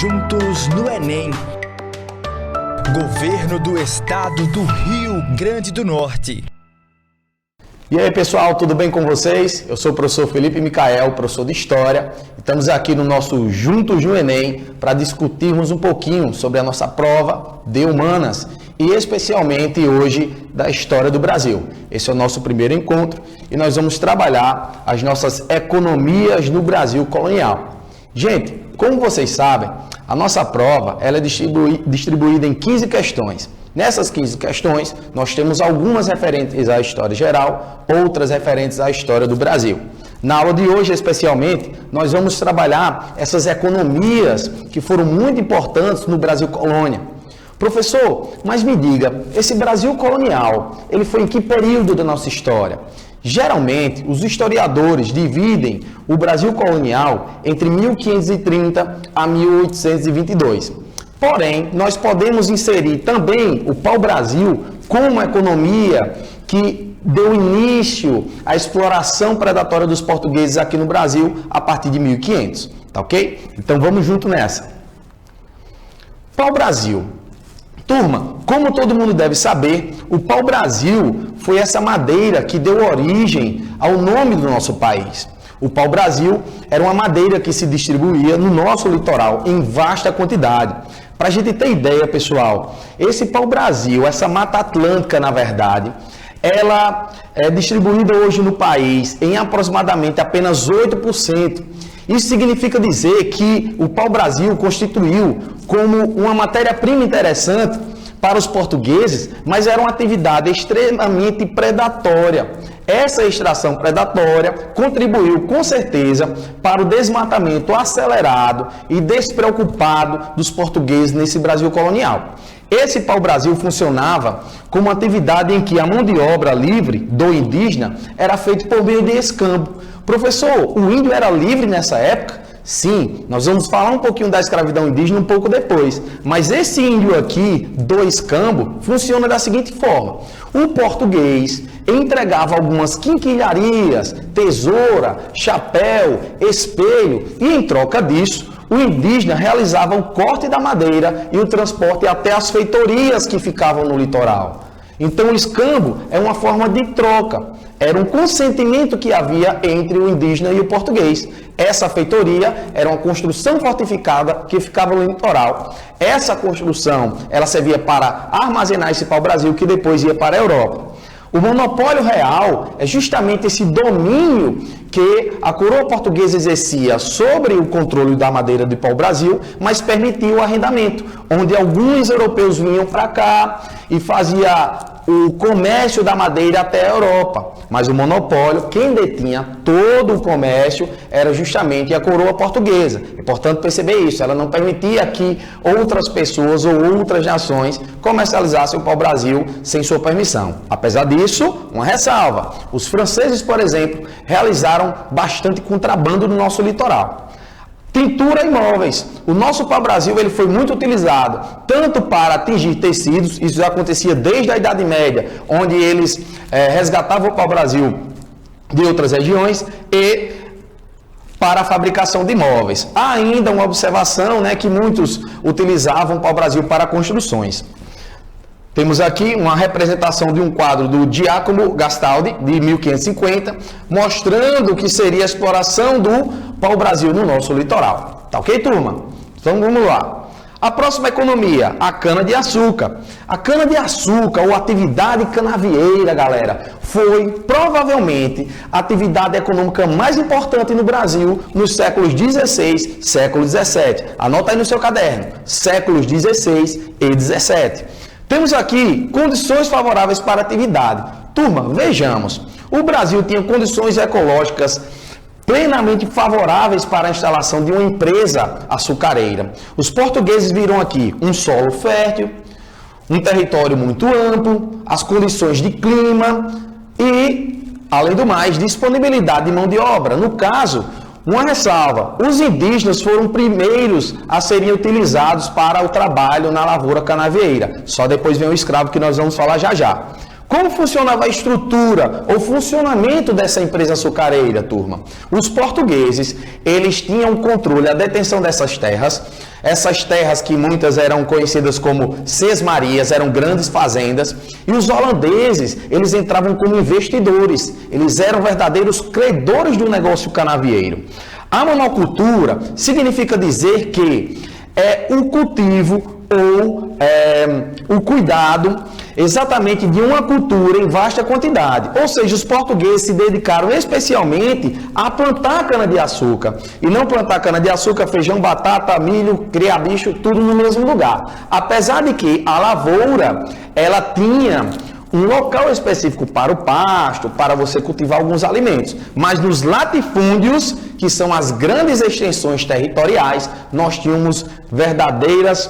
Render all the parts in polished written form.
Juntos no Enem. Governo do Estado do Rio Grande do Norte. E aí, pessoal, tudo bem com vocês? Eu sou o professor Felipe Micael, professor de História. Estamos aqui no nosso Juntos no Enem para discutirmos um pouquinho sobre a nossa prova de Humanas e especialmente hoje da História do Brasil. Esse é o nosso primeiro encontro e nós vamos trabalhar as nossas economias no Brasil colonial. Gente, como vocês sabem, a nossa prova ela é distribuída em 15 questões. Nessas 15 questões, nós temos algumas referentes à história geral, outras referentes à história do Brasil. Na aula de hoje, especialmente, nós vamos trabalhar essas economias que foram muito importantes no Brasil colônia. Professor, mas me diga, esse Brasil colonial, ele foi em que período da nossa história? Geralmente, os historiadores dividem o Brasil colonial entre 1530 a 1822. Porém, nós podemos inserir também o pau-brasil como uma economia que deu início à exploração predatória dos portugueses aqui no Brasil a partir de 1500, tá ok? Então vamos junto nessa. Pau-brasil. Turma, como todo mundo deve saber, o pau-brasil foi essa madeira que deu origem ao nome do nosso país. O pau-brasil era uma madeira que se distribuía no nosso litoral em vasta quantidade. Para a gente ter ideia, pessoal, esse pau-brasil, essa Mata Atlântica, na verdade, ela é distribuída hoje no país em aproximadamente apenas 8%. Isso significa dizer que o pau-brasil constituiu como uma matéria-prima interessante para os portugueses, mas era uma atividade extremamente predatória. Essa extração predatória contribuiu com certeza para o desmatamento acelerado e despreocupado dos portugueses nesse Brasil colonial. Esse pau-brasil funcionava como uma atividade em que a mão de obra livre do indígena era feita por meio de escambo. Professor, o índio era livre nessa época? Sim, nós vamos falar um pouquinho da escravidão indígena um pouco depois. Mas esse índio aqui, do escambo, funciona da seguinte forma. O português entregava algumas quinquilharias, tesoura, chapéu, espelho e em troca disso, o indígena realizava o corte da madeira e o transporte até as feitorias que ficavam no litoral. Então o escambo é uma forma de troca. Era um consentimento que havia entre o indígena e o português. Essa feitoria era uma construção fortificada que ficava no litoral. Essa construção ela servia para armazenar esse pau-brasil que depois ia para a Europa. O monopólio real é justamente esse domínio que a coroa portuguesa exercia sobre o controle da madeira do pau-brasil, mas permitia o arrendamento, onde alguns europeus vinham para cá e fazia o comércio da madeira até a Europa. Mas o monopólio, quem detinha todo o comércio, era justamente a coroa portuguesa. É importante perceber isso, ela não permitia que outras pessoas ou outras nações comercializassem o pau-brasil sem sua permissão. Apesar disso, uma ressalva, os franceses, por exemplo, realizaram bastante contrabando no nosso litoral. Tintura e móveis. O nosso pau-brasil ele foi muito utilizado tanto para atingir tecidos, isso já acontecia desde a Idade Média, onde eles resgatavam o pau-brasil de outras regiões e para a fabricação de móveis. Há ainda uma observação, que muitos utilizavam o pau-brasil para construções. Temos aqui uma representação de um quadro do Giacomo Gastaldi, de 1550, mostrando o que seria a exploração do pau-brasil no nosso litoral. Tá ok, turma? Então vamos lá. A próxima economia, a cana-de-açúcar. A cana-de-açúcar, ou atividade canavieira, galera, foi provavelmente a atividade econômica mais importante no Brasil nos séculos XVI, século XVII. Anota aí no seu caderno, séculos XVI e XVII. Temos aqui condições favoráveis para a atividade. Turma, vejamos. O Brasil tinha condições ecológicas plenamente favoráveis para a instalação de uma empresa açucareira. Os portugueses viram aqui um solo fértil, um território muito amplo, as condições de clima e, além do mais, disponibilidade de mão de obra. No caso, uma ressalva, os indígenas foram primeiros a serem utilizados para o trabalho na lavoura canavieira. Só depois vem o escravo que nós vamos falar já já. Como funcionava a estrutura ou funcionamento dessa empresa açucareira, turma? Os portugueses, eles tinham controle, a detenção dessas terras, Essas terras, que muitas eram conhecidas como sesmarias, eram grandes fazendas, e os holandeses, eles entravam como investidores, eles eram verdadeiros credores do negócio canavieiro. A monocultura significa dizer que é o cultivo ou o cuidado exatamente de uma cultura em vasta quantidade. Ou seja, os portugueses se dedicaram especialmente a plantar cana-de-açúcar. E não plantar cana-de-açúcar, feijão, batata, milho, criar bicho, tudo no mesmo lugar. Apesar de que a lavoura, ela tinha um local específico para o pasto, para você cultivar alguns alimentos. Mas nos latifúndios, que são as grandes extensões territoriais, nós tínhamos verdadeiros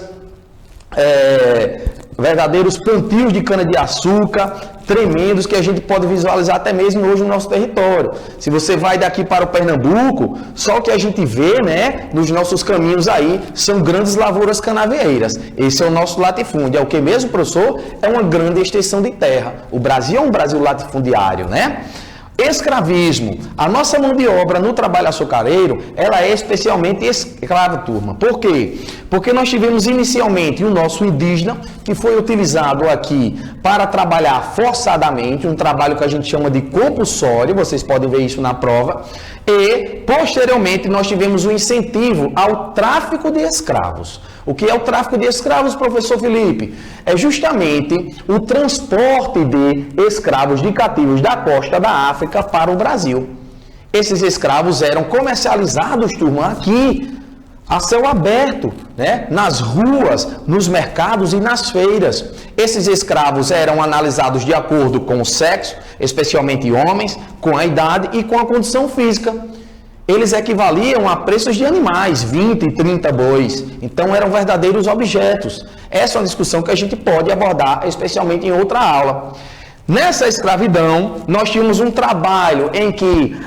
plantios de cana-de-açúcar tremendos que a gente pode visualizar até mesmo hoje no nosso território. Se você vai daqui para o Pernambuco, só o que a gente vê, né, nos nossos caminhos aí, são grandes lavouras canavieiras. Esse é o nosso latifúndio. É o que mesmo, professor? É uma grande extensão de terra. O Brasil é um Brasil latifundiário, né? Escravismo. A nossa mão de obra no trabalho açucareiro, ela é especialmente escrava, turma. Por quê? Porque nós tivemos inicialmente o nosso indígena, que foi utilizado aqui para trabalhar forçadamente, um trabalho que a gente chama de compulsório, vocês podem ver isso na prova, e posteriormente nós tivemos o incentivo ao tráfico de escravos. O que é o tráfico de escravos, professor Felipe? É justamente o transporte de escravos de cativos da costa da África para o Brasil. Esses escravos eram comercializados, turma, aqui, a céu aberto, né? Nas ruas, nos mercados e nas feiras. Esses escravos eram analisados de acordo com o sexo, especialmente homens, com a idade e com a condição física. Eles equivaliam a preços de animais, 20 e 30 bois. Então eram verdadeiros objetos. Essa é uma discussão que a gente pode abordar, especialmente em outra aula. Nessa escravidão, nós tínhamos um trabalho em que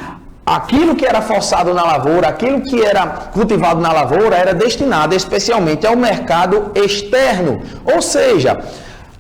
aquilo que era forçado na lavoura, aquilo que era cultivado na lavoura, era destinado especialmente ao mercado externo. Ou seja,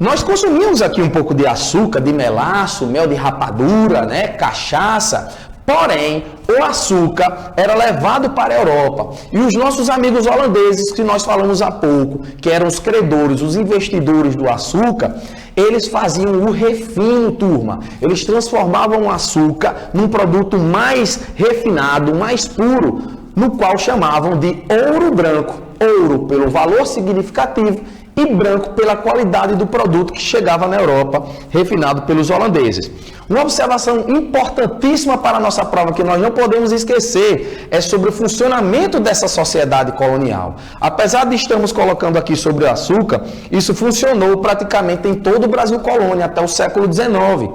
nós consumimos aqui um pouco de açúcar, de melaço, mel de rapadura, né, cachaça. Porém, o açúcar era levado para a Europa. E os nossos amigos holandeses, que nós falamos há pouco, que eram os credores, os investidores do açúcar, eles faziam o refino, turma. Eles transformavam o açúcar num produto mais refinado, mais puro, no qual chamavam de ouro branco. Ouro pelo valor significativo e branco pela qualidade do produto que chegava na Europa, refinado pelos holandeses. Uma observação importantíssima para a nossa prova, que nós não podemos esquecer, é sobre o funcionamento dessa sociedade colonial. Apesar de estarmos colocando aqui sobre o açúcar, isso funcionou praticamente em todo o Brasil colônia, até o século XIX,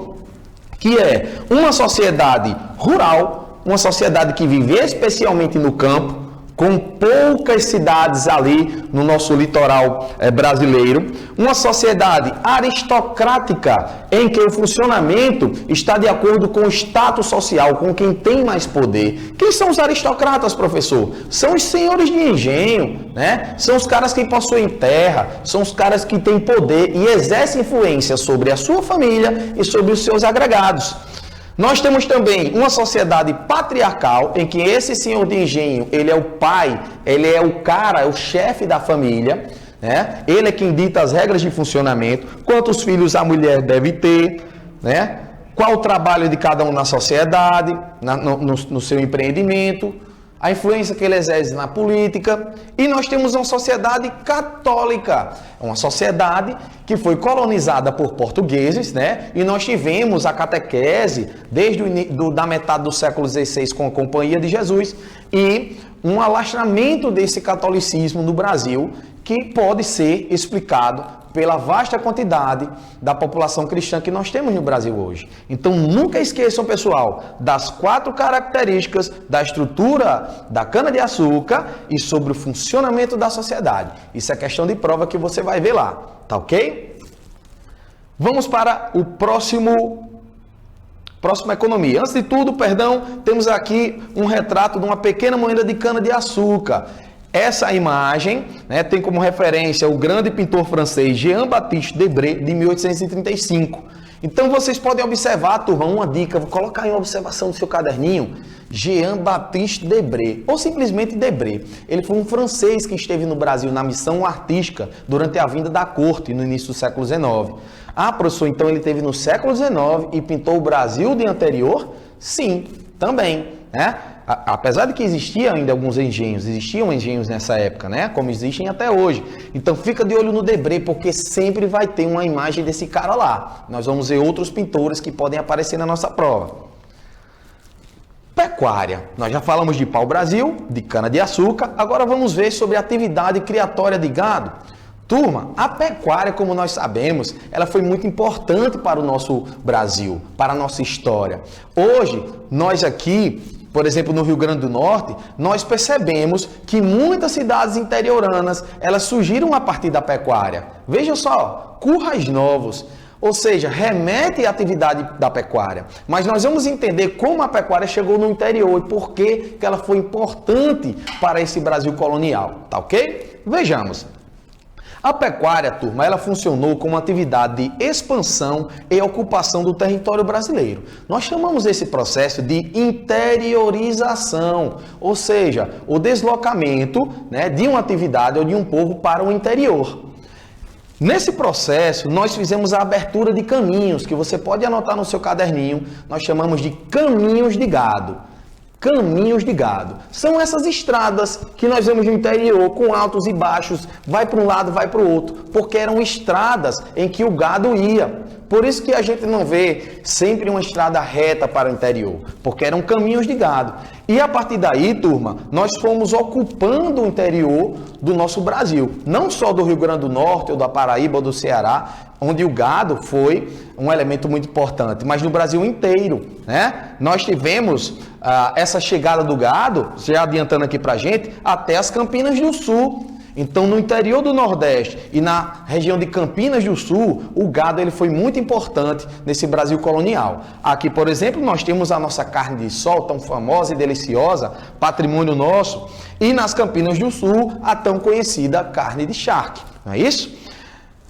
que é uma sociedade rural, uma sociedade que vive especialmente no campo, com poucas cidades ali no nosso litoral brasileiro, uma sociedade aristocrática em que o funcionamento está de acordo com o status social, com quem tem mais poder. Quem são os aristocratas, professor? São os senhores de engenho, né? São os caras que possuem terra, são os caras que têm poder e exercem influência sobre a sua família e sobre os seus agregados. Nós temos também uma sociedade patriarcal em que esse senhor de engenho, ele é o pai, ele é o cara, é o chefe da família, né? Ele é quem dita as regras de funcionamento, quantos filhos a mulher deve ter, né? Qual o trabalho de cada um na sociedade, no seu empreendimento, a influência que ele exerce na política. E nós temos uma sociedade católica, uma sociedade que foi colonizada por portugueses, né? E nós tivemos a catequese desde da metade do século XVI com a Companhia de Jesus e um alastramento desse catolicismo no Brasil que pode ser explicado pela vasta quantidade da população cristã que nós temos no Brasil hoje. Então, nunca esqueçam, pessoal, das 4 características da estrutura da cana-de-açúcar e sobre o funcionamento da sociedade. Isso é questão de prova que você vai ver lá, tá ok? Vamos para o próxima economia. Antes de tudo, temos aqui um retrato de uma pequena moeda de cana-de-açúcar. Essa imagem, né, tem como referência o grande pintor francês Jean-Baptiste Debré, de 1835. Então vocês podem observar, turma, uma dica, vou colocar em observação no seu caderninho, Jean-Baptiste Debré, ou simplesmente Debré. Ele foi um francês que esteve no Brasil na missão artística durante a vinda da corte no início do século XIX. Ah, professor, então ele esteve no século XIX e pintou o Brasil de anterior? Sim, também, né? Apesar de que existiam ainda alguns engenhos, existiam engenhos nessa época, né? Como existem até hoje. Então fica de olho no Debré, porque sempre vai ter uma imagem desse cara lá. Nós vamos ver outros pintores que podem aparecer na nossa prova. Pecuária. Nós já falamos de pau-brasil, de cana-de-açúcar, agora vamos ver sobre a atividade criatória de gado. Turma, a pecuária, como nós sabemos, ela foi muito importante para o nosso Brasil, para a nossa história. Hoje, nós aqui, por exemplo, no Rio Grande do Norte, nós percebemos que muitas cidades interioranas, elas surgiram a partir da pecuária. Veja só, Currais Novos, ou seja, remete à atividade da pecuária. Mas nós vamos entender como a pecuária chegou no interior e por que ela foi importante para esse Brasil colonial, tá ok? Vejamos. A pecuária, turma, ela funcionou como atividade de expansão e ocupação do território brasileiro. Nós chamamos esse processo de interiorização, ou seja, o deslocamento, né, de uma atividade ou de um povo para o interior. Nesse processo, nós fizemos a abertura de caminhos, que você pode anotar no seu caderninho, nós chamamos de caminhos de gado. Caminhos de gado. São essas estradas que nós vemos no interior, com altos e baixos, vai para um lado, vai para o outro, porque eram estradas em que o gado ia. Por isso que a gente não vê sempre uma estrada reta para o interior, porque eram caminhos de gado. E a partir daí, turma, nós fomos ocupando o interior do nosso Brasil, não só do Rio Grande do Norte, ou da Paraíba, ou do Ceará, onde o gado foi um elemento muito importante, mas no Brasil inteiro, né? Nós tivemos essa chegada do gado, já adiantando aqui pra gente, até as Campinas do Sul. Então, no interior do Nordeste e na região de Campinas do Sul, o gado ele foi muito importante nesse Brasil colonial. Aqui, por exemplo, nós temos a nossa carne de sol, tão famosa e deliciosa, patrimônio nosso, e nas Campinas do Sul, a tão conhecida carne de charque, não é isso?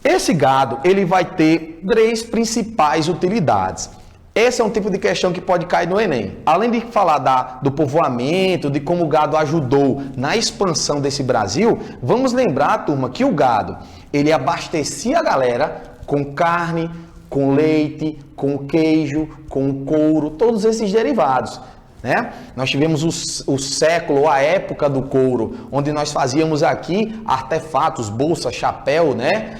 Esse gado, ele vai ter três principais utilidades. Esse é um tipo de questão que pode cair no Enem. Além de falar do povoamento, de como o gado ajudou na expansão desse Brasil, vamos lembrar, turma, que o gado, ele abastecia a galera com carne, com leite, com queijo, com couro, todos esses derivados, né? Nós tivemos o século, a época do couro, onde nós fazíamos aqui artefatos, bolsa, chapéu, né?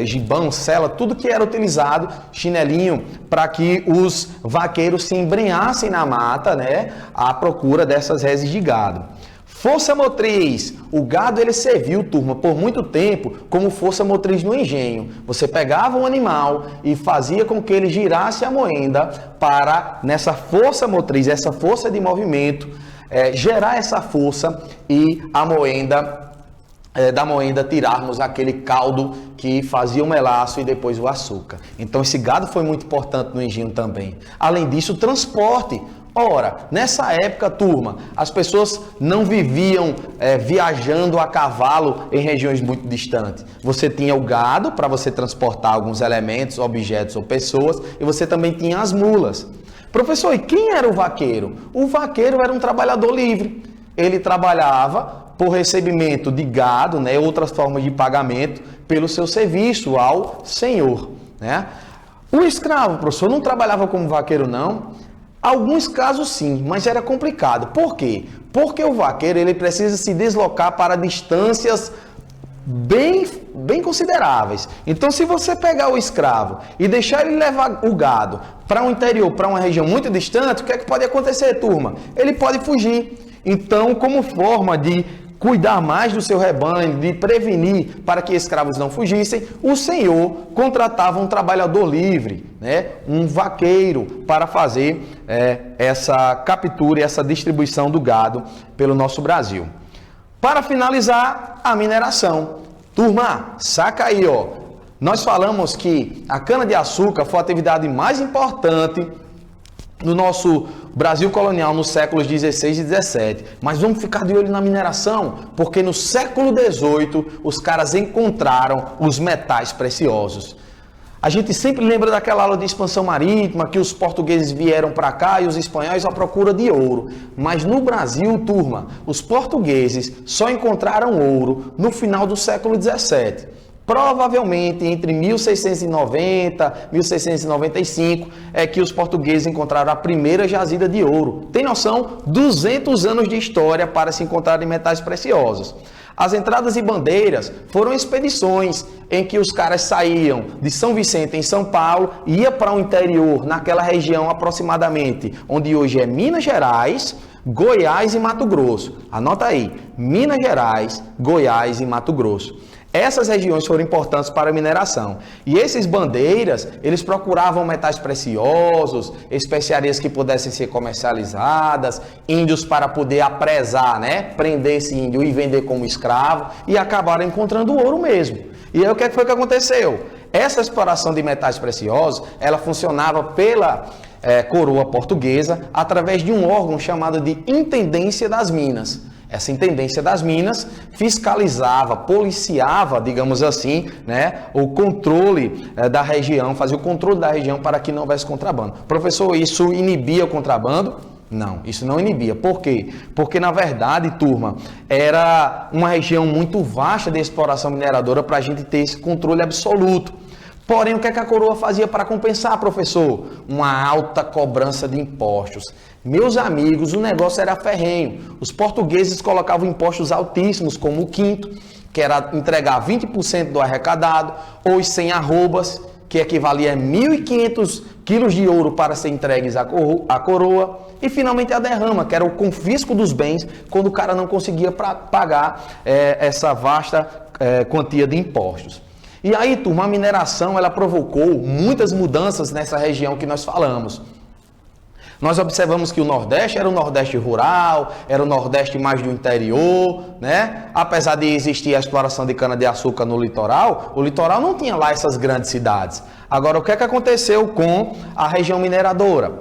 Gibão, sela, tudo que era utilizado, chinelinho, para que os vaqueiros se embrenhassem na mata, né? À procura dessas reses de gado. Força motriz. O gado ele serviu, turma, por muito tempo como força motriz no engenho. Você pegava um animal e fazia com que ele girasse a moenda para, nessa força motriz, essa força de movimento, gerar essa força e a moenda, da moenda tirarmos aquele caldo que fazia o melaço e depois o açúcar. Então esse gado foi muito importante no engenho também. Além disso, o transporte. Ora, nessa época, turma, as pessoas não viviam viajando a cavalo em regiões muito distantes. Você tinha o gado para você transportar alguns elementos, objetos ou pessoas, e você também tinha as mulas. Professor, e quem era o vaqueiro? O vaqueiro era um trabalhador livre. Ele trabalhava por recebimento de gado, né, outras formas de pagamento, pelo seu serviço ao senhor, né? O escravo, professor, não trabalhava como vaqueiro, não? Alguns casos sim, mas era complicado. Por quê? Porque o vaqueiro ele precisa se deslocar para distâncias bem consideráveis. Então, se você pegar o escravo e deixar ele levar o gado para um interior, para uma região muito distante, o que é que pode acontecer, turma? Ele pode fugir. Então, como forma de cuidar mais do seu rebanho, de prevenir para que escravos não fugissem, o senhor contratava um trabalhador livre, né? Um vaqueiro, para fazer essa captura e essa distribuição do gado pelo nosso Brasil. Para finalizar, a mineração. Turma, saca aí, ó. Nós falamos que a cana-de-açúcar foi a atividade mais importante no nosso Brasil colonial nos séculos 16 e 17. Mas vamos ficar de olho na mineração, porque no século 18 os caras encontraram os metais preciosos. A gente sempre lembra daquela aula de expansão marítima, que os portugueses vieram para cá e os espanhóis à procura de ouro. Mas no Brasil, turma, os portugueses só encontraram ouro no final do século XVII. Provavelmente entre 1690 e 1695 é que os portugueses encontraram a primeira jazida de ouro. Tem noção? 200 anos de história para se encontrarem metais preciosos. As entradas e bandeiras foram expedições em que os caras saíam de São Vicente, em São Paulo, e ia para o interior, naquela região aproximadamente, onde hoje é Minas Gerais, Goiás e Mato Grosso. Anota aí, Minas Gerais, Goiás e Mato Grosso. Essas regiões foram importantes para a mineração. E esses bandeiras, eles procuravam metais preciosos, especiarias que pudessem ser comercializadas, índios para poder apresar, né? Prender esse índio e vender como escravo, e acabaram encontrando ouro mesmo. E aí o que foi que aconteceu? Essa exploração de metais preciosos, ela funcionava pela coroa portuguesa através de um órgão chamado de Intendência das Minas. Essa Intendência das Minas fiscalizava, policiava, digamos assim, né, o controle da região, fazia o controle da região para que não houvesse contrabando. Professor, isso inibia o contrabando? Não, isso não inibia. Por quê? Porque, na verdade, turma, era uma região muito vasta de exploração mineradora para a gente ter esse controle absoluto. Porém, o que é que a coroa fazia para compensar, professor? Uma alta cobrança de impostos. Meus amigos, o negócio era ferrenho. Os portugueses colocavam impostos altíssimos, como o quinto, que era entregar 20% do arrecadado, ou os 100 arrobas, que equivalia a 1.500 quilos de ouro para ser entregues à coroa, e finalmente a derrama, que era o confisco dos bens, quando o cara não conseguia pagar essa vasta quantia de impostos. E aí, turma, a mineração ela provocou muitas mudanças nessa região que nós falamos. Nós observamos que o Nordeste era o Nordeste rural, era o Nordeste mais do interior, né? Apesar de existir a exploração de cana-de-açúcar no litoral, o litoral não tinha lá essas grandes cidades. Agora, o que é que aconteceu com a região mineradora?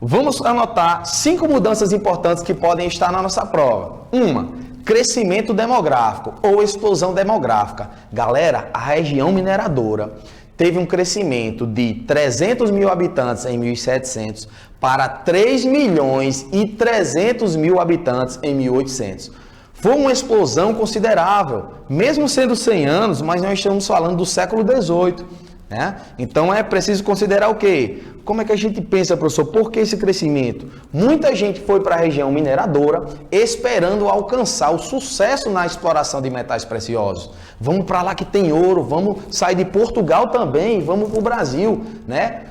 Vamos anotar 5 mudanças importantes que podem estar na nossa prova. Uma, crescimento demográfico ou explosão demográfica. Galera, a região mineradora teve um crescimento de 300 mil habitantes em 1700 para 3 milhões e 300 mil habitantes em 1800. Foi uma explosão considerável, mesmo sendo 100 anos, mas nós estamos falando do século XVIII. Né? Então é preciso considerar o quê? Como é que a gente pensa, professor? Por que esse crescimento? Muita gente foi para a região mineradora esperando alcançar o sucesso na exploração de metais preciosos. Vamos para lá que tem ouro, vamos sair de Portugal também, vamos para o Brasil, né?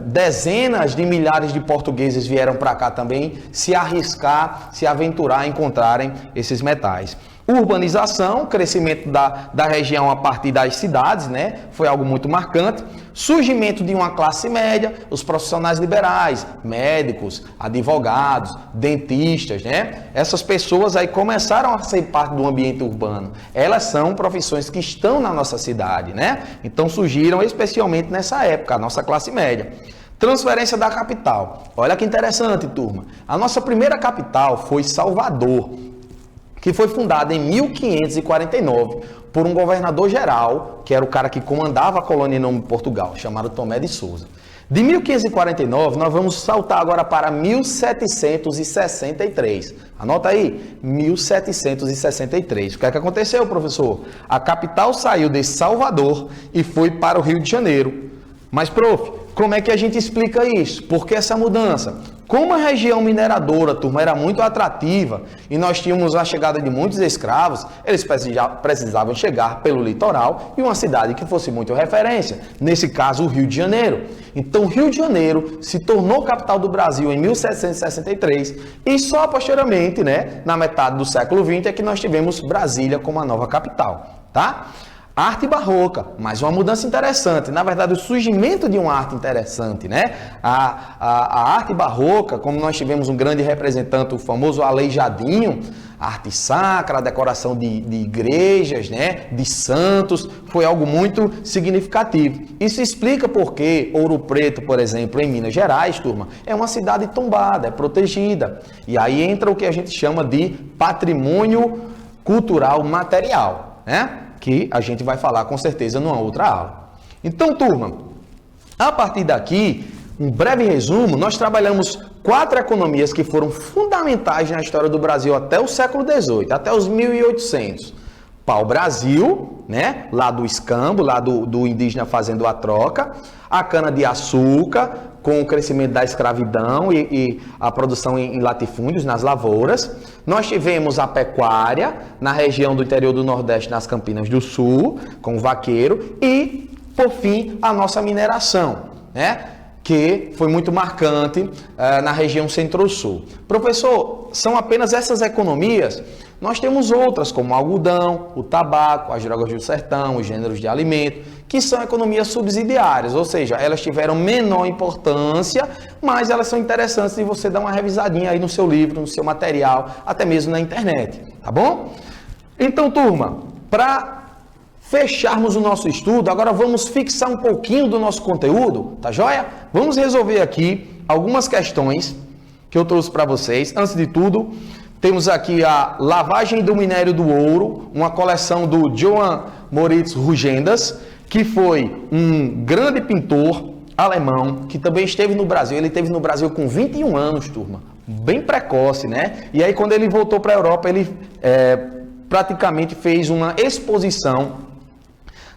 Dezenas de milhares de portugueses vieram para cá também se arriscar, se aventurar a encontrarem esses metais. Urbanização, crescimento da região a partir das cidades, né? Foi algo muito marcante. Surgimento de uma classe média, os profissionais liberais, médicos, advogados, dentistas, né? Essas pessoas aí começaram a ser parte do ambiente urbano. Elas são profissões que estão na nossa cidade, né? Então surgiram especialmente nessa época, a nossa classe média. Transferência da capital. Olha que interessante, turma. A nossa primeira capital foi Salvador, que foi fundada em 1549 por um governador geral, que era o cara que comandava a colônia em nome de Portugal, chamado Tomé de Sousa. De 1549, nós vamos saltar agora para 1763. Anota aí, 1763. O que é que aconteceu, professor? A capital saiu de Salvador e foi para o Rio de Janeiro. Mas, prof, como é que a gente explica isso? Por que essa mudança? Como a região mineradora, turma, era muito atrativa e nós tínhamos a chegada de muitos escravos, eles precisavam chegar pelo litoral e uma cidade que fosse muito referência, nesse caso o Rio de Janeiro. Então o Rio de Janeiro se tornou capital do Brasil em 1763 e só posteriormente, né, na metade do século XX, é que nós tivemos Brasília como a nova capital, tá? Arte barroca, mas uma mudança interessante, na verdade o surgimento de uma arte interessante, né? A arte barroca, como nós tivemos um grande representante, o famoso Aleijadinho, a arte sacra, a decoração de igrejas, né? De santos, foi algo muito significativo. Isso explica porque Ouro Preto, por exemplo, em Minas Gerais, turma, é uma cidade tombada, é protegida. E aí entra o que a gente chama de patrimônio cultural material, né? Que a gente vai falar com certeza numa outra aula. Então, turma, a partir daqui, um breve resumo, nós trabalhamos 4 economias que foram fundamentais na história do Brasil até o século XVIII, até os 1800. Pau-brasil, né? Lá do escambo, lá do indígena fazendo a troca, a cana-de-açúcar, com o crescimento da escravidão e a produção em latifúndios, nas lavouras. Nós tivemos a pecuária na região do interior do Nordeste, nas Campinas do Sul, com o vaqueiro, e, por fim, a nossa mineração, né? Que foi muito marcante na região Centro-Sul. Professor, são apenas essas economias? Nós temos outras, como o algodão, o tabaco, as drogas do sertão, os gêneros de alimento, que são economias subsidiárias, ou seja, elas tiveram menor importância, mas elas são interessantes de você dar uma revisadinha aí no seu livro, no seu material, até mesmo na internet, tá bom? Então, turma, para fecharmos o nosso estudo, agora vamos fixar um pouquinho do nosso conteúdo, tá joia? Vamos resolver aqui algumas questões que eu trouxe para vocês. Antes de tudo, temos aqui a Lavagem do Minério do Ouro, uma coleção do Johann Moritz Rugendas, que foi um grande pintor alemão, que também esteve no Brasil. Ele esteve no Brasil com 21 anos, turma, bem precoce, né? E aí, quando ele voltou para a Europa, ele praticamente fez uma exposição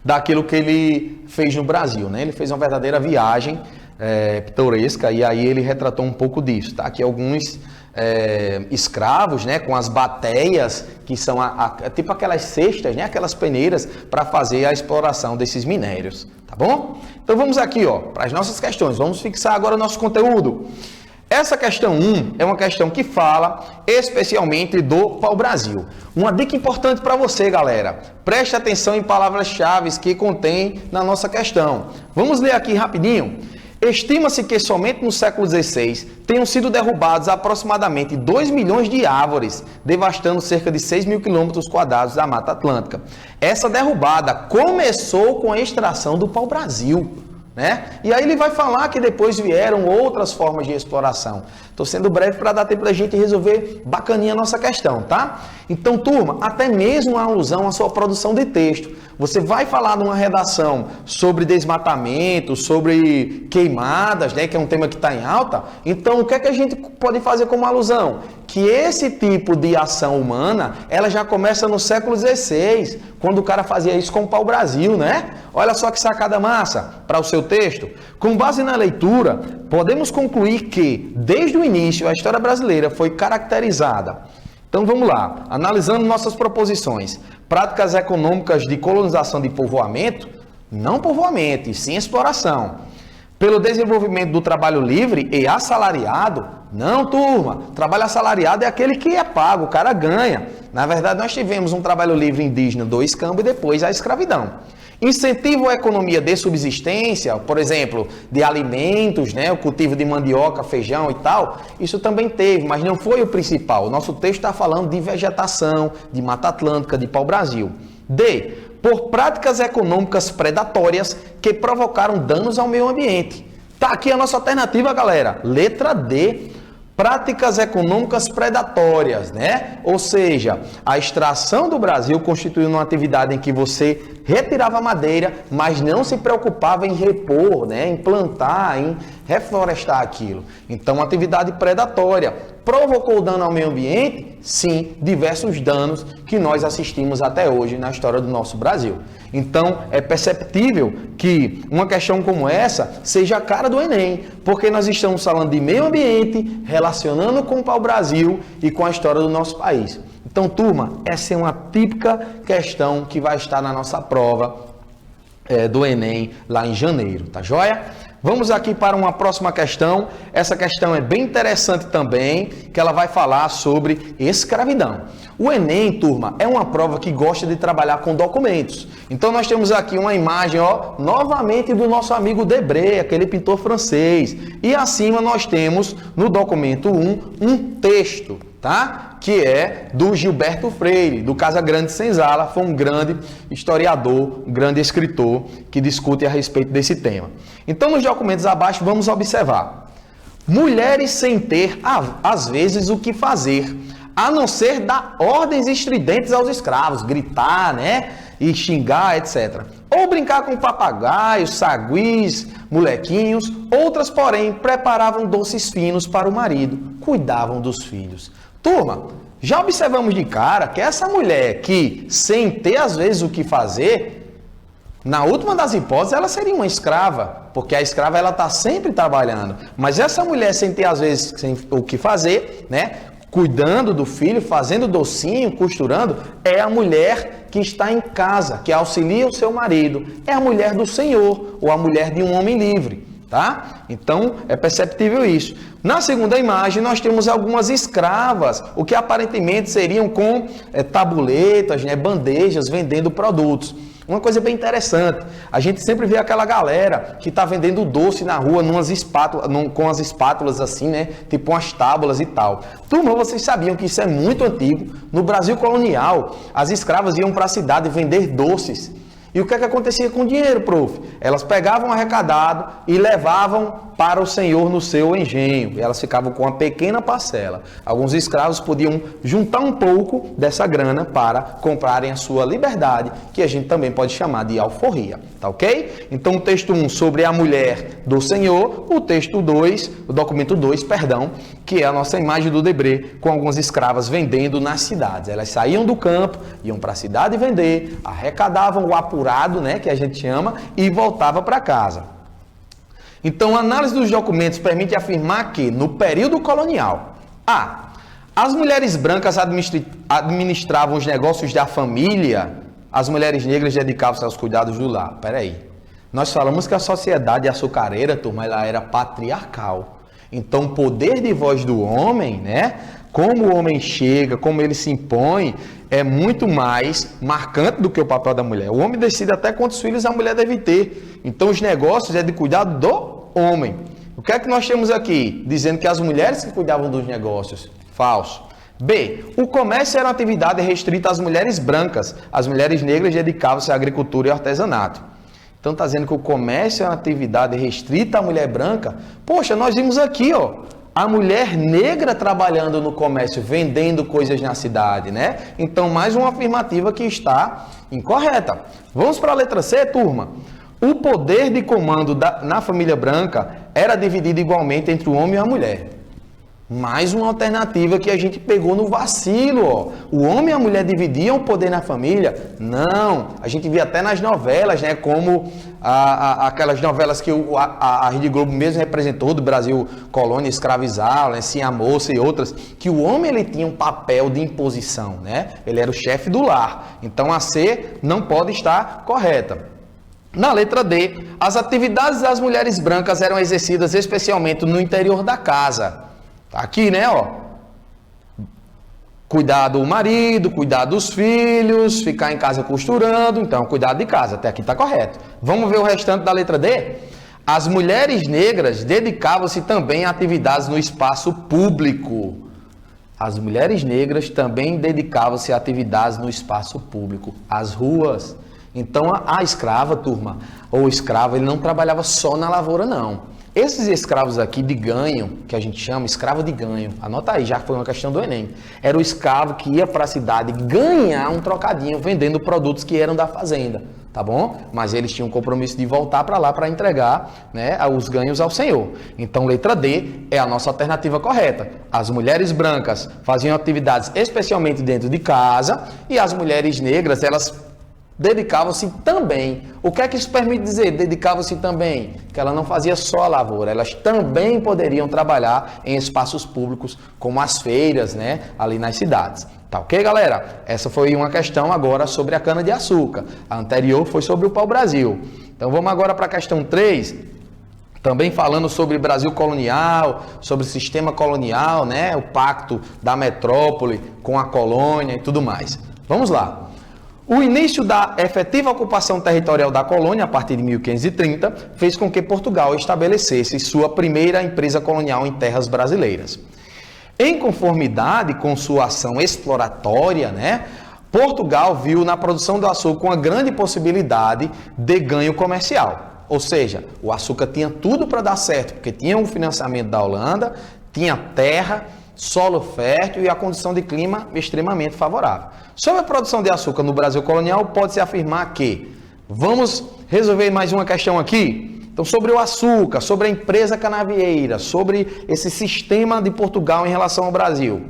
daquilo que ele fez no Brasil, né? Ele fez uma verdadeira viagem pitoresca, e aí ele retratou um pouco disso, tá? Aqui alguns escravos, né, com as bateias, que são tipo aquelas cestas, né, aquelas peneiras para fazer a exploração desses minérios, tá bom? Então vamos aqui, ó, para as nossas questões. Vamos fixar agora o nosso conteúdo. Essa questão 1 é uma questão que fala especialmente do pau-brasil. Uma dica importante para você, galera. Preste atenção em palavras-chave que contém na nossa questão. Vamos ler aqui rapidinho. Estima-se que somente no século XVI tenham sido derrubados aproximadamente 2 milhões de árvores, devastando cerca de 6 mil quilômetros quadrados da Mata Atlântica. Essa derrubada começou com a extração do pau-brasil, né? E aí ele vai falar que depois vieram outras formas de exploração. Estou sendo breve para dar tempo da gente resolver bacaninha a nossa questão, tá? Então, turma, até mesmo a alusão à sua produção de texto. Você vai falar numa redação sobre desmatamento, sobre queimadas, né, que é um tema que está em alta. Então, o que é que a gente pode fazer como alusão? Que esse tipo de ação humana, ela já começa no século XVI, quando o cara fazia isso com o pau-brasil, né? Olha só que sacada massa para o seu texto. Com base na leitura, podemos concluir que, desde o início, a história brasileira foi caracterizada. Então vamos lá, analisando nossas proposições. Práticas econômicas de colonização de povoamento, não povoamento, e sim exploração. Pelo desenvolvimento do trabalho livre e assalariado, não, turma, trabalho assalariado é aquele que é pago, o cara ganha. Na verdade, nós tivemos um trabalho livre indígena do escambo e depois a escravidão. Incentivo à economia de subsistência, por exemplo, de alimentos, né, o cultivo de mandioca, feijão e tal, isso também teve, mas não foi o principal. O nosso texto está falando de vegetação, de Mata Atlântica, de pau-brasil. D. Por práticas econômicas predatórias que provocaram danos ao meio ambiente. Tá aqui a nossa alternativa, galera. Letra D. Práticas econômicas predatórias, né? Ou seja, a extração do Brasil constituiu uma atividade em que você retirava madeira, mas não se preocupava em repor, né? Em plantar, em reflorestar aquilo. Então, uma atividade predatória. Provocou dano ao meio ambiente? Sim, diversos danos que nós assistimos até hoje na história do nosso Brasil. Então, é perceptível que uma questão como essa seja a cara do Enem, porque nós estamos falando de meio ambiente, relacionando com o pau-brasil e com a história do nosso país. Então, turma, essa é uma típica questão que vai estar na nossa prova do Enem lá em janeiro, tá joia? Vamos aqui para uma próxima questão. Essa questão é bem interessante também, que ela vai falar sobre escravidão. O Enem, turma, é uma prova que gosta de trabalhar com documentos. Então nós temos aqui uma imagem, ó, novamente do nosso amigo Debré, aquele pintor francês. E acima nós temos, no documento 1, um texto, tá? Que é do Gilberto Freire, do Casa Grande Senzala. Foi um grande historiador, um grande escritor que discute a respeito desse tema. Então, nos documentos abaixo, vamos observar. Mulheres sem ter, às vezes, o que fazer, a não ser dar ordens estridentes aos escravos, gritar, né? E xingar, etc. ou brincar com papagaios, saguis, molequinhos. Outras, porém, preparavam doces finos para o marido, cuidavam dos filhos. Turma, já observamos de cara que essa mulher que, sem ter às vezes o que fazer, na última das hipóteses, ela seria uma escrava, porque a escrava ela está sempre trabalhando. Mas essa mulher, sem ter às vezes o que fazer, né, cuidando do filho, fazendo docinho, costurando, é a mulher que está em casa, que auxilia o seu marido. É a mulher do Senhor, ou a mulher de um homem livre, tá? Então, é perceptível isso. Na segunda imagem, nós temos algumas escravas, o que aparentemente seriam com tabuletas, né, bandejas, vendendo produtos. Uma coisa bem interessante, a gente sempre vê aquela galera que está vendendo doce na rua com as espátulas assim, né? Tipo umas tábuas e tal. Turma, vocês sabiam que isso é muito antigo? No Brasil colonial, as escravas iam para a cidade vender doces. E o que é que acontecia com o dinheiro, prof? Elas pegavam o arrecadado e levavam para o senhor no seu engenho. E elas ficavam com uma pequena parcela. Alguns escravos podiam juntar um pouco dessa grana para comprarem a sua liberdade, que a gente também pode chamar de alforria. Tá ok? Então o texto 1 sobre a mulher do senhor, o texto 2, o documento 2, perdão, que é a nossa imagem do Debré, com algumas escravas vendendo nas cidades. Elas saíam do campo, iam para a cidade vender, arrecadavam o apurado, né, que a gente chama, e voltava para casa. Então, a análise dos documentos permite afirmar que, no período colonial, as mulheres brancas administravam os negócios da família, as mulheres negras dedicavam-se aos cuidados do lar. Peraí, nós falamos que a sociedade açucareira, turma, ela era patriarcal. Então, o poder de voz do homem, né? Como o homem chega, como ele se impõe, é muito mais marcante do que o papel da mulher. O homem decide até quantos filhos a mulher deve ter. Então, os negócios é de cuidado do homem. O que é que nós temos aqui? Dizendo que as mulheres que cuidavam dos negócios. Falso. B. O comércio era uma atividade restrita às mulheres brancas. As mulheres negras dedicavam-se à agricultura e artesanato. Então está dizendo que o comércio é uma atividade restrita à mulher branca. Poxa, nós vimos aqui, ó, a mulher negra trabalhando no comércio, vendendo coisas na cidade, né? Então, mais uma afirmativa que está incorreta. Vamos para a letra C, turma. O poder de comando na família branca era dividido igualmente entre o homem e a mulher. Mais uma alternativa que a gente pegou no vacilo, ó. O homem e a mulher dividiam o poder na família? Não. A gente via até nas novelas, né? Como aquelas novelas que a Rede Globo mesmo representou, do Brasil Colônia, Escravizar, né? Sim, a Moça e outras, que o homem ele tinha um papel de imposição, né? Ele era o chefe do lar. Então a C não pode estar correta. Na letra D, as atividades das mulheres brancas eram exercidas especialmente no interior da casa. Aqui, né, ó, cuidar do marido, cuidar dos filhos, ficar em casa costurando, então, cuidado de casa, até aqui está correto. Vamos ver o restante da letra D? As mulheres negras dedicavam-se também a atividades no espaço público. As mulheres negras também dedicavam-se a atividades no espaço público, as ruas. Então, a escrava, turma, ou escravo, ele não trabalhava só na lavoura, não. Esses escravos aqui de ganho, que a gente chama escravo de ganho, anota aí, já foi uma questão do Enem, era o escravo que ia para a cidade ganhar um trocadinho vendendo produtos que eram da fazenda, tá bom? Mas eles tinham o compromisso de voltar para lá para entregar, né, os ganhos ao Senhor. Então, letra D é a nossa alternativa correta. As mulheres brancas faziam atividades especialmente dentro de casa e as mulheres negras, elas dedicavam-se também. O que é que isso permite dizer? Dedicavam-se também. Que ela não fazia só a lavoura, elas também poderiam trabalhar em espaços públicos, como as feiras, né? Ali nas cidades. Tá ok, galera? Essa foi uma questão agora sobre a cana-de-açúcar. A anterior foi sobre o pau-brasil. Então vamos agora para a questão 3. Também falando sobre Brasil colonial, sobre o sistema colonial, né? O pacto da metrópole com a colônia e tudo mais. Vamos lá. O início da efetiva ocupação territorial da colônia, a partir de 1530, fez com que Portugal estabelecesse sua primeira empresa colonial em terras brasileiras. Em conformidade com sua ação exploratória, né, Portugal viu na produção do açúcar uma grande possibilidade de ganho comercial. Ou seja, o açúcar tinha tudo para dar certo, porque tinha um financiamento da Holanda, tinha terra, solo fértil e a condição de clima extremamente favorável. Sobre a produção de açúcar no Brasil colonial, pode-se afirmar que Vamos resolver mais uma questão aqui? Então, sobre o açúcar, sobre a empresa canavieira, sobre esse sistema de Portugal em relação ao Brasil.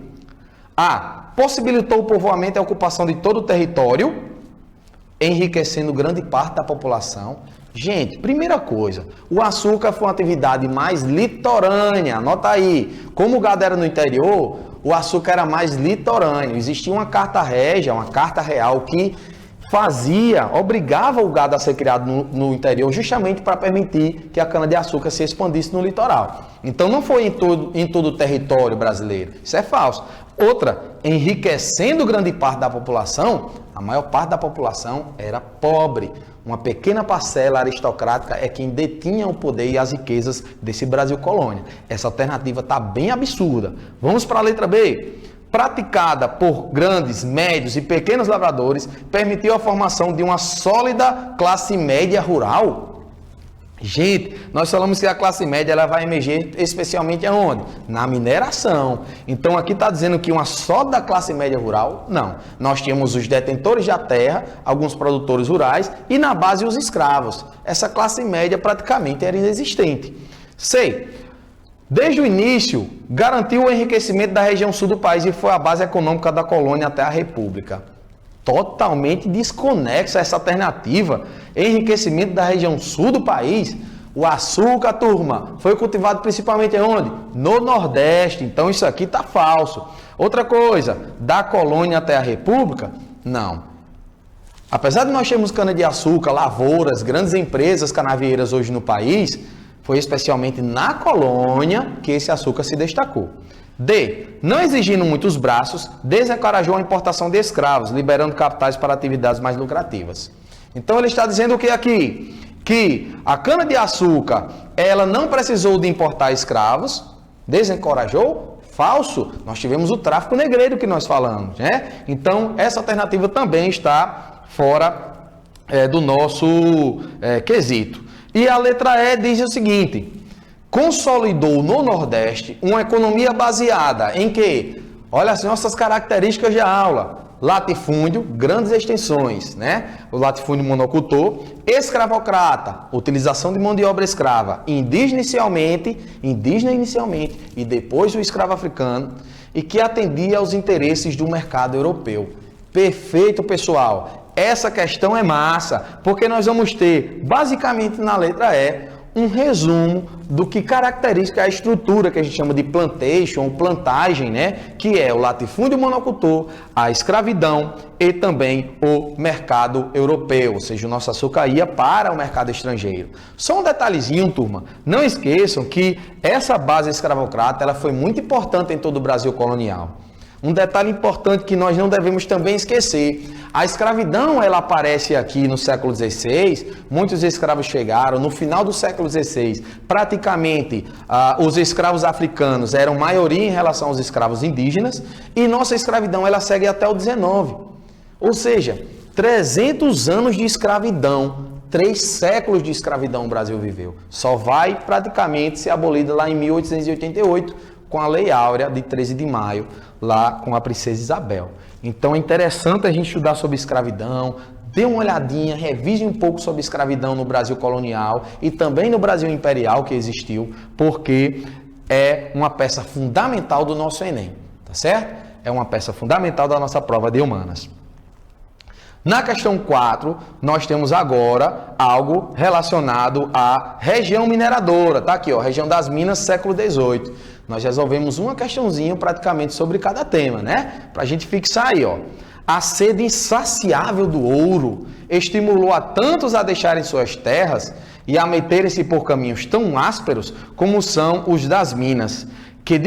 A. Possibilitou o povoamento e a ocupação de todo o território, enriquecendo grande parte da população. Gente, primeira coisa, o açúcar foi uma atividade mais litorânea, anota aí. Como o gado era no interior, o açúcar era mais litorâneo. Existia uma carta régia, uma carta real que obrigava o gado a ser criado no interior, justamente para permitir que a cana-de-açúcar se expandisse no litoral. Então não foi em todo o território brasileiro, isso é falso. Outra, enriquecendo grande parte da população, a maior parte da população era pobre. Uma pequena parcela aristocrática é quem detinha o poder e as riquezas desse Brasil colônia. Essa alternativa está bem absurda. Vamos para a letra B. Praticada por grandes, médios e pequenos lavradores, permitiu a formação de uma sólida classe média rural. Gente, nós falamos que a classe média ela vai emergir especialmente aonde? Na mineração. Então aqui está dizendo que uma sólida classe média rural? Não. Nós tínhamos os detentores da terra, alguns produtores rurais e na base os escravos. Essa classe média praticamente era inexistente. C. Desde o início, garantiu o enriquecimento da região sul do país e foi a base econômica da colônia até a República. Totalmente desconexa essa alternativa. Enriquecimento da região sul do país. O açúcar, turma, foi cultivado principalmente onde? No Nordeste. Então isso aqui está falso. Outra coisa, da colônia até a República? Não. Apesar de nós termos cana-de-açúcar, lavouras, grandes empresas canavieiras hoje no país, foi especialmente na colônia que esse açúcar se destacou. D. Não exigindo muitos braços, desencorajou a importação de escravos, liberando capitais para atividades mais lucrativas. Então ele está dizendo o que aqui? Que a cana-de-açúcar, ela não precisou de importar escravos, desencorajou? Falso. Nós tivemos o tráfico negreiro que nós falamos, né? Então essa alternativa também está fora do nosso quesito. E a letra E diz o seguinte: consolidou no Nordeste uma economia baseada em que, olha as nossas características de aula, latifúndio, grandes extensões, né? O latifúndio monocultor, escravocrata, utilização de mão de obra escrava, indígena inicialmente e depois o escravo africano, e que atendia aos interesses do mercado europeu. Perfeito, pessoal. Essa questão é massa, porque nós vamos ter, basicamente na letra E, um resumo do que caracteriza a estrutura que a gente chama de plantation ou plantagem, né? Que é o latifúndio monocultor, a escravidão e também o mercado europeu, ou seja, o nosso açúcar ia para o mercado estrangeiro. Só um detalhezinho, turma, não esqueçam que essa base escravocrata ela foi muito importante em todo o Brasil colonial. Um detalhe importante que nós não devemos também esquecer, a escravidão ela aparece aqui no século XVI, muitos escravos chegaram, no final do século XVI, praticamente os escravos africanos eram maioria em relação aos escravos indígenas, e nossa escravidão ela segue até o XIX, ou seja, 300 anos de escravidão, 3 séculos de escravidão o Brasil viveu, só vai praticamente ser abolida lá em 1888, com a Lei Áurea de 13 de maio, lá com a princesa Isabel. Então é interessante a gente estudar sobre escravidão, dê uma olhadinha, revise um pouco sobre escravidão no Brasil colonial e também no Brasil imperial que existiu, porque é uma peça fundamental do nosso Enem, tá certo? É uma peça fundamental da nossa prova de humanas. Na questão 4, nós temos agora algo relacionado à região mineradora, tá aqui, ó, região das Minas, século XVIII. Nós resolvemos uma questãozinha praticamente sobre cada tema, né? Para a gente fixar aí, ó. A sede insaciável do ouro estimulou a tantos a deixarem suas terras e a meterem-se por caminhos tão ásperos como são os das Minas, que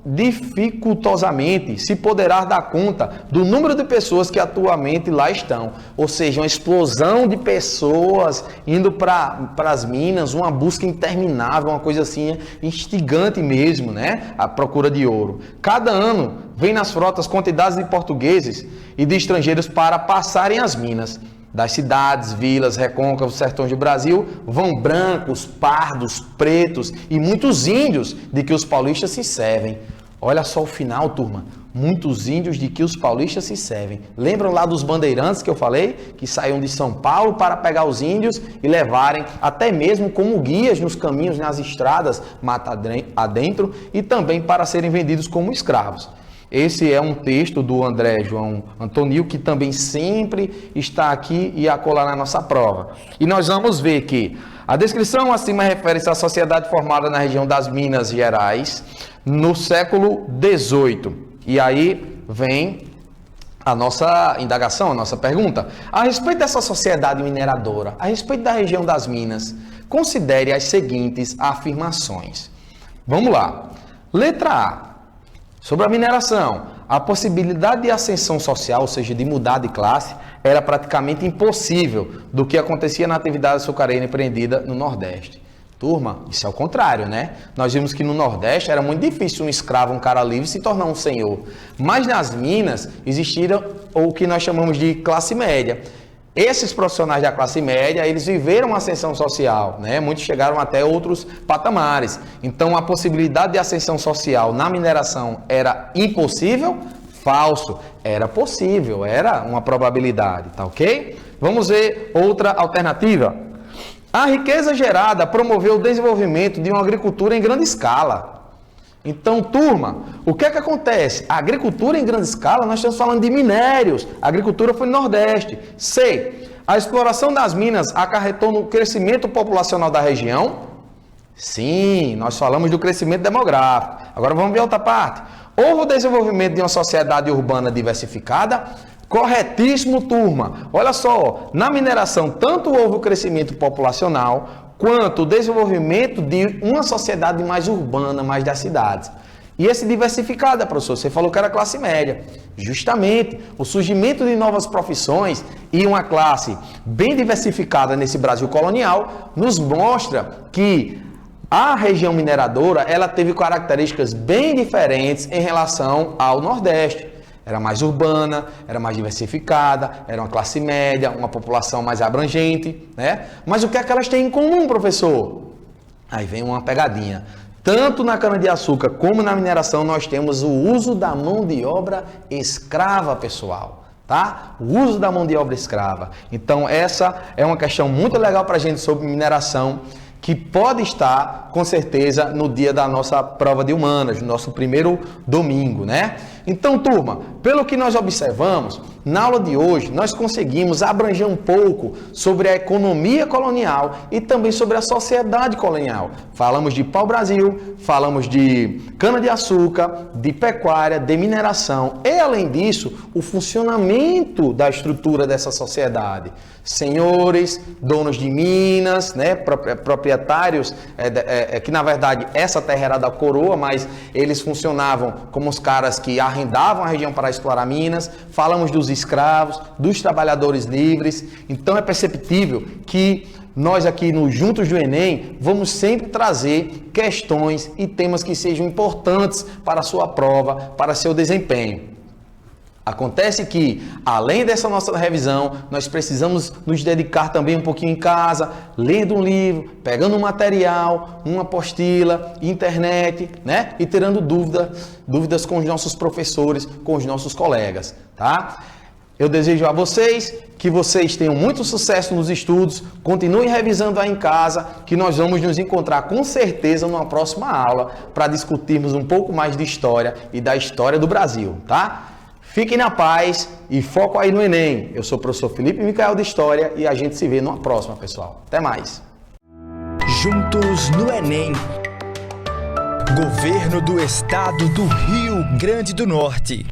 dificultosamente se poderá dar conta do número de pessoas que atualmente lá estão. Ou seja, uma explosão de pessoas indo para as minas, uma busca interminável, uma coisa assim instigante mesmo, né? A procura de ouro. Cada ano vem nas frotas quantidades de portugueses e de estrangeiros para passarem as minas. Das cidades, vilas, recôncavos, sertões do Brasil, vão brancos, pardos, pretos e muitos índios de que os paulistas se servem. Olha só o final, turma. Muitos índios de que os paulistas se servem. Lembram lá dos bandeirantes que eu falei? Que saíam de São Paulo para pegar os índios e levarem até mesmo como guias nos caminhos, nas estradas, mata adentro, e também para serem vendidos como escravos. Esse é um texto do André João Antonil, que também sempre está aqui e acolá na nossa prova. E nós vamos ver que a descrição acima refere-se à sociedade formada na região das Minas Gerais no século XVIII. E aí vem a nossa indagação, a nossa pergunta. A respeito dessa sociedade mineradora, a respeito da região das Minas, considere as seguintes afirmações. Vamos lá. Letra A. Sobre a mineração, a possibilidade de ascensão social, ou seja, de mudar de classe, era praticamente impossível do que acontecia na atividade açucareira empreendida no Nordeste. Turma, isso é o contrário, né? Nós vimos que no Nordeste era muito difícil um escravo, um cara livre, se tornar um senhor. Mas nas Minas existiram o que nós chamamos de classe média. Esses profissionais da classe média, eles viveram uma ascensão social, né? Muitos chegaram até outros patamares. Então, a possibilidade de ascensão social na mineração era impossível? Falso. Era possível, era uma probabilidade, tá ok? Vamos ver outra alternativa. A riqueza gerada promoveu o desenvolvimento de uma agricultura em grande escala. Então, turma, o que é que acontece? A agricultura em grande escala, nós estamos falando de minérios. A agricultura foi no Nordeste. C. A exploração das minas acarretou no crescimento populacional da região? Sim, nós falamos do crescimento demográfico. Agora vamos ver outra parte. Houve o desenvolvimento de uma sociedade urbana diversificada? Corretíssimo, turma. Olha só, na mineração tanto houve o crescimento populacional quanto o desenvolvimento de uma sociedade mais urbana, mais das cidades. E esse diversificada, professor, você falou que era classe média. Justamente, o surgimento de novas profissões e uma classe bem diversificada nesse Brasil colonial nos mostra que a região mineradora, ela teve características bem diferentes em relação ao Nordeste. Era mais urbana, era mais diversificada, era uma classe média, uma população mais abrangente, né? Mas o que é que elas têm em comum, professor? Aí vem uma pegadinha. Tanto na cana-de-açúcar como na mineração nós temos o uso da mão de obra escrava, pessoal, tá? O uso da mão de obra escrava. Então essa é uma questão muito legal para a gente sobre mineração, que pode estar, com certeza, no dia da nossa prova de humanas, no nosso primeiro domingo, né? Então, turma, pelo que nós observamos, na aula de hoje, nós conseguimos abranger um pouco sobre a economia colonial e também sobre a sociedade colonial. Falamos de pau-brasil, falamos de cana-de-açúcar, de pecuária, de mineração e, além disso, o funcionamento da estrutura dessa sociedade. Senhores, donos de minas, né, proprietários, que na verdade essa terra era da coroa, mas eles funcionavam como os caras que arrendavam a região para explorar minas. Falamos dos escravos, dos trabalhadores livres. Então é perceptível que nós aqui no Juntos do Enem vamos sempre trazer questões e temas que sejam importantes para a sua prova, para seu desempenho. Acontece que, além dessa nossa revisão, nós precisamos nos dedicar também um pouquinho em casa, lendo um livro, pegando um material, uma apostila, internet, né? E tirando dúvidas com os nossos professores, com os nossos colegas, tá? Eu desejo a vocês que vocês tenham muito sucesso nos estudos, continuem revisando aí em casa, que nós vamos nos encontrar com certeza numa próxima aula para discutirmos um pouco mais de história e da história do Brasil, tá? Fiquem na paz e foco aí no Enem. Eu sou o professor Felipe Micael de História e a gente se vê numa próxima, pessoal. Até mais. Juntos no Enem. Governo do Estado do Rio Grande do Norte.